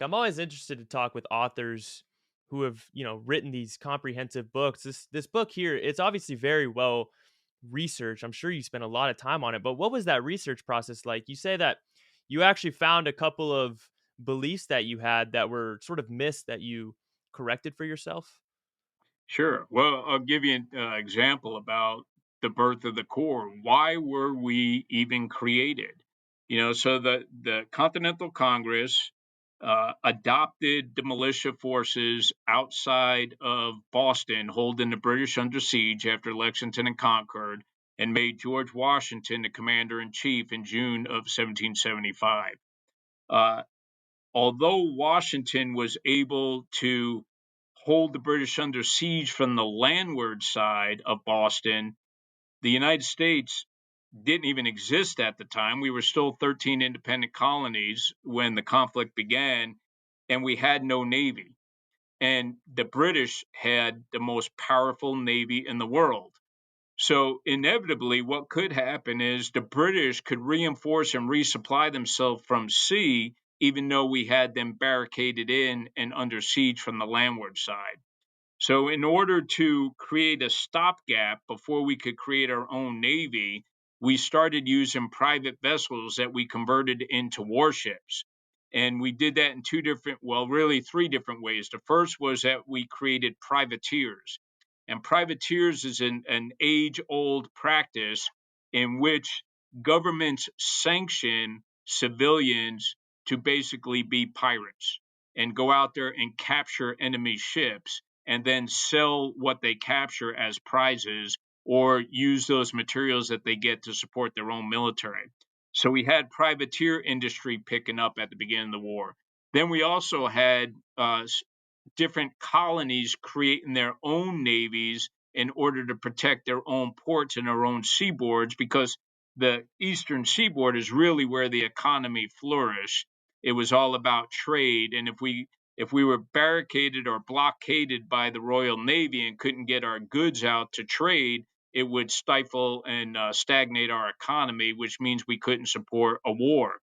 I'm always interested to talk with authors who have, written these comprehensive books. This book here, it's obviously very well researched. I'm sure you spent a lot of time on it, but what was that research process like? You say that you actually found a couple of beliefs that you had that were sort of missed that you corrected for yourself. Sure. Well, I'll give you an example about the birth of the Corps. Why were we even created? So the Continental Congress adopted the militia forces outside of Boston, holding the British under siege after Lexington and Concord, and made George Washington the commander in chief in June of 1775. Uh, Although Washington was able to hold the British under siege from the landward side of Boston, the United States didn't even exist at the time. We were still 13 independent colonies when the conflict began, and we had no navy. And the British had the most powerful navy in the world. So inevitably, what could happen is the British could reinforce and resupply themselves from sea, even though we had them barricaded in and under siege from the landward side. So, in order to create a stopgap before we could create our own navy, we started using private vessels that we converted into warships. And we did that in really three different ways. The first was that we created privateers. And privateers is an age old practice in which governments sanction civilians to basically be pirates and go out there and capture enemy ships and then sell what they capture as prizes or use those materials that they get to support their own military. So we had privateer industry picking up at the beginning of the war. Then we also had different colonies creating their own navies in order to protect their own ports and their own seaboards because the eastern seaboard is really where the economy flourished. It was all about trade, and if we were barricaded or blockaded by the Royal Navy and couldn't get our goods out to trade, it would stifle and stagnate our economy, which means we couldn't support a war.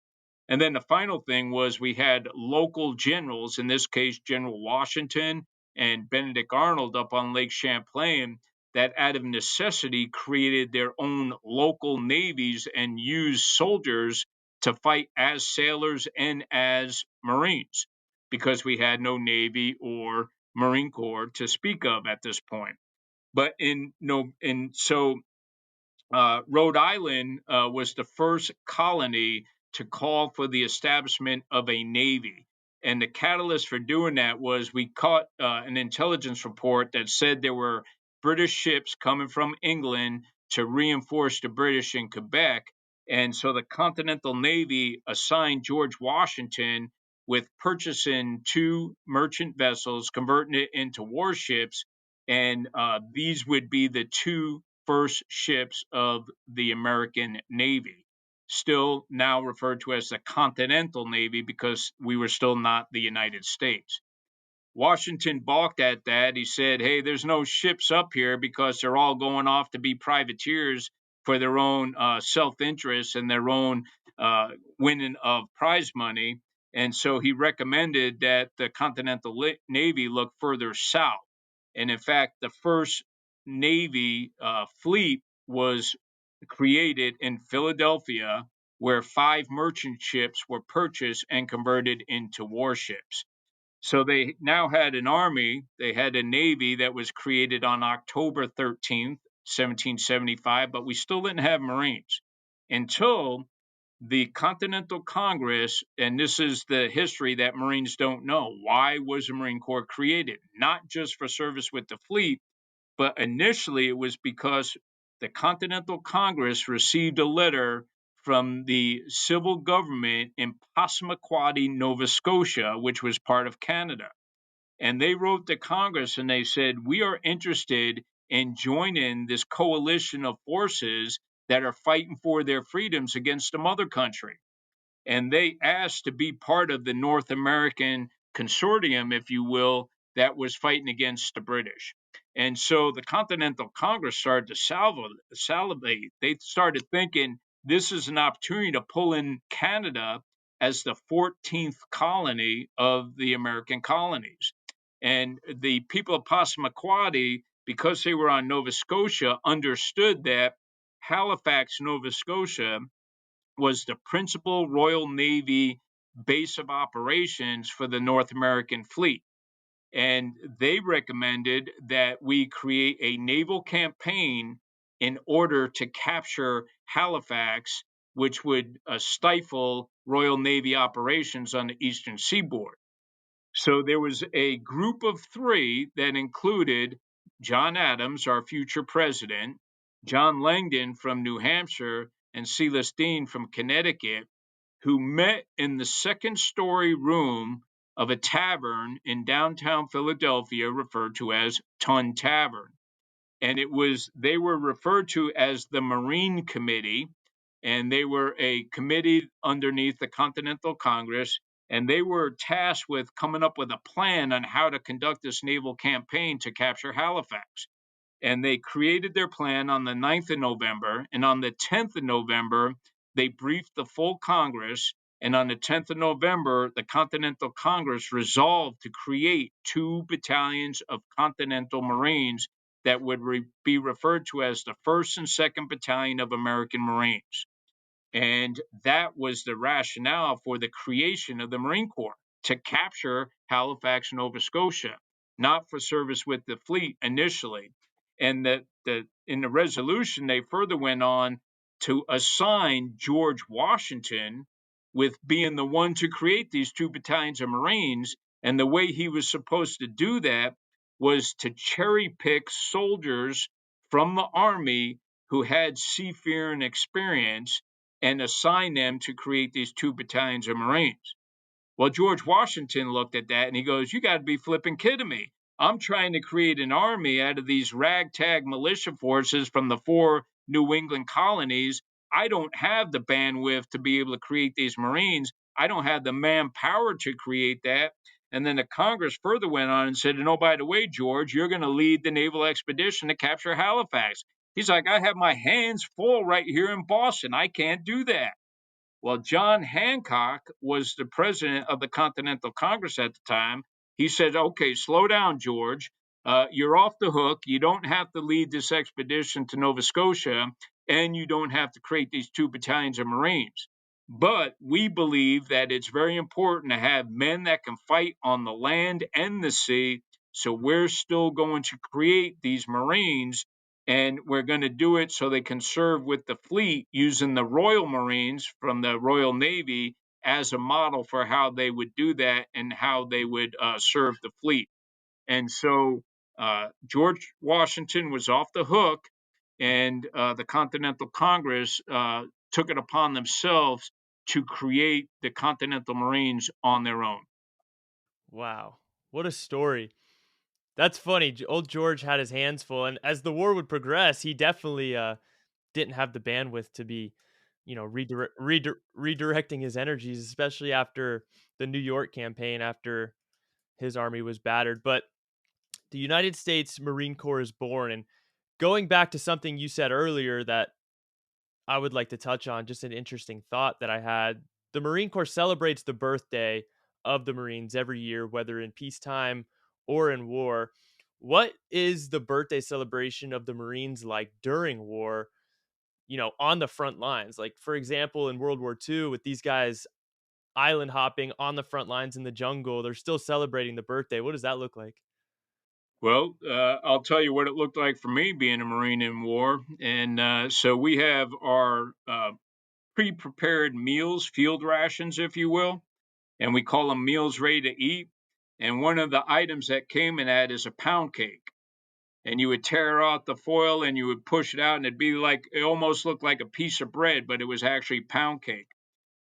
And then the final thing was we had local generals, in this case, General Washington and Benedict Arnold up on Lake Champlain, that out of necessity created their own local navies and used soldiers to fight as sailors and as Marines because we had no Navy or Marine Corps to speak of at this point. But in no, and so Rhode Island was the first colony to call for the establishment of a navy. And the catalyst for doing that was we caught an intelligence report that said there were British ships coming from England to reinforce the British in Quebec. And so the Continental Navy assigned George Washington with purchasing two merchant vessels, converting it into warships. And these would be the two first ships of the American Navy, still now referred to as the Continental Navy because we were still not the United States. Washington balked at that. He said, hey, there's no ships up here because they're all going off to be privateers for their own self interest and their own winning of prize money. And so he recommended that the Continental Navy look further south. And in fact, the first Navy fleet was created in Philadelphia, where 5 merchant ships were purchased and converted into warships. So they now had an army, they had a navy that was created on October 13th, 1775, but we still didn't have Marines until the Continental Congress, and this is the history that Marines don't know. Why was the Marine Corps created? Not just for service with the fleet, but initially it was because the Continental Congress received a letter from the civil government in Passamaquoddy, Nova Scotia, which was part of Canada. And they wrote to Congress and they said, we are interested in joining this coalition of forces that are fighting for their freedoms against the mother country. And they asked to be part of the North American consortium, if you will, that was fighting against the British. And so the Continental Congress started to salivate. They started thinking this is an opportunity to pull in Canada as the 14th colony of the American colonies. And the people of Passamaquoddy, because they were on Nova Scotia, understood that Halifax, Nova Scotia, was the principal Royal Navy base of operations for the North American fleet. And they recommended that we create a naval campaign in order to capture Halifax, which would stifle Royal Navy operations on the eastern seaboard. So there was a group of three that included John Adams, our future president, John Langdon from New Hampshire, and Silas Deane from Connecticut, who met in the second story room of a tavern in downtown Philadelphia referred to as Tun Tavern. And they were referred to as the Marine Committee, and they were a committee underneath the Continental Congress, and they were tasked with coming up with a plan on how to conduct this naval campaign to capture Halifax. And they created their plan on the 9th of November. And on the 10th of November, they briefed the full Congress. And on the 10th of November, the Continental Congress resolved to create 2 battalions of Continental Marines that would be referred to as the 1st and 2nd Battalion of American Marines. And that was the rationale for the creation of the Marine Corps, to capture Halifax, Nova Scotia, not for service with the fleet initially. And in the resolution, they further went on to assign George Washington with being the one to create these 2 battalions of Marines. And the way he was supposed to do that was to cherry pick soldiers from the Army who had seafaring experience and assign them to create these 2 battalions of Marines. Well, George Washington looked at that and he goes, "You got to be flipping kidding me. I'm trying to create an army out of these ragtag militia forces from the 4 New England colonies. I don't have the bandwidth to be able to create these Marines. I don't have the manpower to create that." And then the Congress further went on and said, "And oh, by the way, George, you're going to lead the naval expedition to capture Halifax." He's like, "I have my hands full right here in Boston. I can't do that." Well, John Hancock was the president of the Continental Congress at the time. He said, "Okay, slow down, George. You're off the hook. You don't have to lead this expedition to Nova Scotia, and you don't have to create these 2 battalions of Marines. But we believe that it's very important to have men that can fight on the land and the sea. So we're still going to create these Marines, and we're going to do it so they can serve with the fleet using the Royal Marines from the Royal Navy as a model for how they would do that and how they would serve the fleet." And so George Washington was off the hook, and the Continental Congress took it upon themselves to create the Continental Marines on their own. Wow. What a story. That's funny. Old George had his hands full, and as the war would progress, he definitely didn't have the bandwidth to be, redirecting his energies, especially after the New York campaign, after his army was battered. But the United States Marine Corps is born, and going back to something you said earlier that I would like to touch on, just an interesting thought that I had. The Marine Corps celebrates the birthday of the Marines every year, whether in peacetime or in war. What is the birthday celebration of the Marines like during war, on the front lines? Like, for example, in World War II, with these guys island hopping on the front lines in the jungle, they're still celebrating the birthday. What does that look like? Well, I'll tell you what it looked like for me being a Marine in war. And so we have our pre prepared meals, field rations, if you will, and we call them meals ready to eat. And one of the items that came in that is a pound cake. And you would tear out the foil and you would push it out, and it'd be like, it almost looked like a piece of bread, but it was actually pound cake.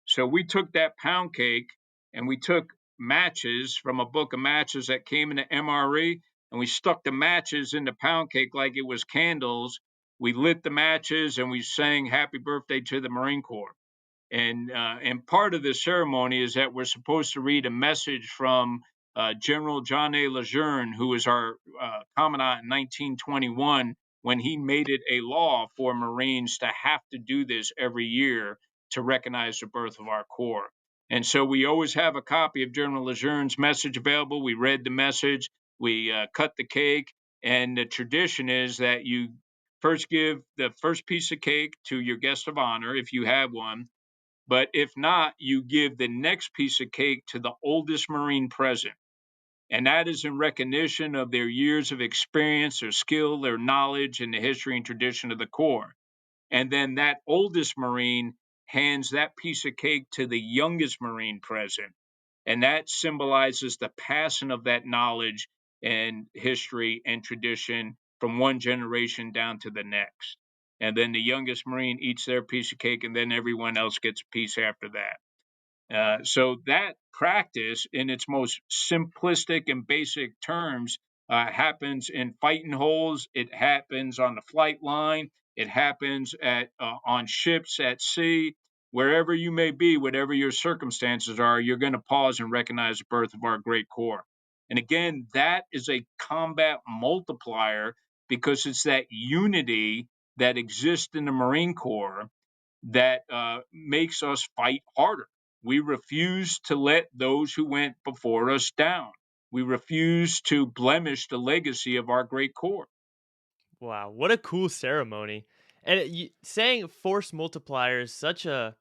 So we took that pound cake and we took matches from a book of matches that came in the MRE, and we stuck the matches in the pound cake like it was candles. We lit the matches and we sang happy birthday to the Marine Corps. And part of the ceremony is that we're supposed to read a message from General John A. Lejeune, who was our commandant in 1921, when he made it a law for Marines to have to do this every year to recognize the birth of our Corps. And so we always have a copy of General Lejeune's message available. We read the message, we cut the cake, and the tradition is that you first give the first piece of cake to your guest of honor if you have one. But if not, you give the next piece of cake to the oldest Marine present. And that is in recognition of their years of experience, their skill, their knowledge, and the history and tradition of the Corps. And then that oldest Marine hands that piece of cake to the youngest Marine present. And that symbolizes the passing of that knowledge and history and tradition from one generation down to the next. And then the youngest Marine eats their piece of cake, and then everyone else gets a piece after that. So that practice, in its most simplistic and basic terms, happens in fighting holes. It happens on the flight line. It happens at on ships at sea. Wherever you may be, whatever your circumstances are, you're going to pause and recognize the birth of our great Corps. And again, that is a combat multiplier because it's that unity that exists in the Marine Corps that makes us fight harder. We refuse to let those who went before us down. We refuse to blemish the legacy of our great Corps. Wow, what a cool ceremony. And saying force multiplier is such an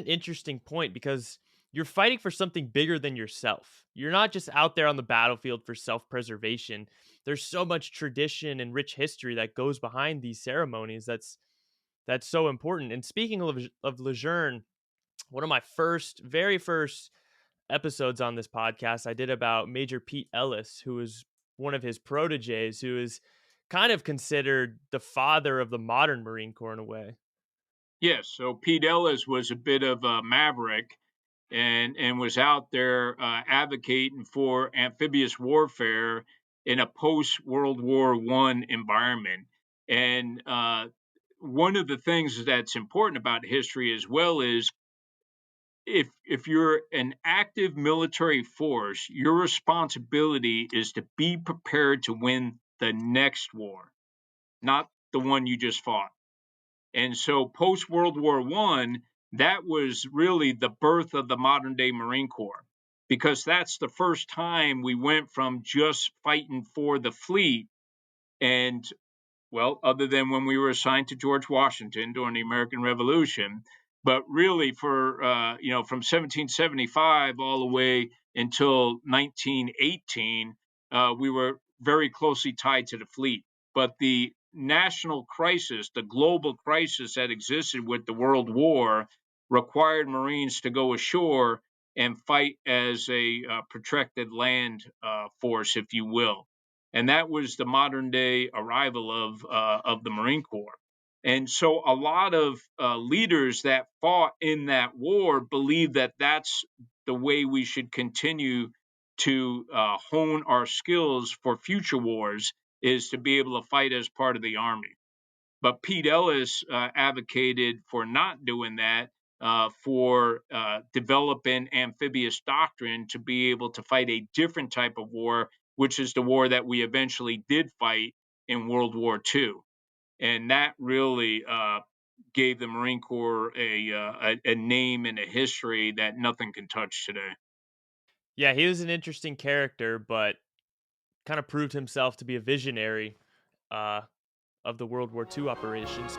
interesting point because you're fighting for something bigger than yourself. You're not just out there on the battlefield for self-preservation. There's so much tradition and rich history that goes behind these ceremonies. That's so important. And speaking of Lejeune, one of my very first episodes on this podcast, I did about Major Pete Ellis, who was one of his proteges, who is kind of considered the father of the modern Marine Corps in a way. Yes, so Pete Ellis was a bit of a maverick and was out there advocating for amphibious warfare in a post World War One environment. And one of the things that's important about history as well is if you're an active military force, your responsibility is to be prepared to win the next war, not the one you just fought. And so post World War One, that was really the birth of the modern day Marine Corps, because that's the first time we went from just fighting for the fleet and well, other than when we were assigned to George Washington during the American Revolution, but really for from 1775 all the way until 1918, we were very closely tied to the fleet. But the national crisis, the global crisis that existed with the World War, required Marines to go ashore and fight as a protected land force, if you will, and that was the modern day arrival of the Marine Corps. And so a lot of leaders that fought in that war believe that that's the way we should continue to hone our skills for future wars is to be able to fight as part of the army. But Pete Ellis advocated for not doing that, for developing amphibious doctrine to be able to fight a different type of war, which is the war that we eventually did fight in World War II. And that really gave the Marine Corps a name and a history that nothing can touch today. Yeah, he was an interesting character, but kind of proved himself to be a visionary uh, of the World War II operations.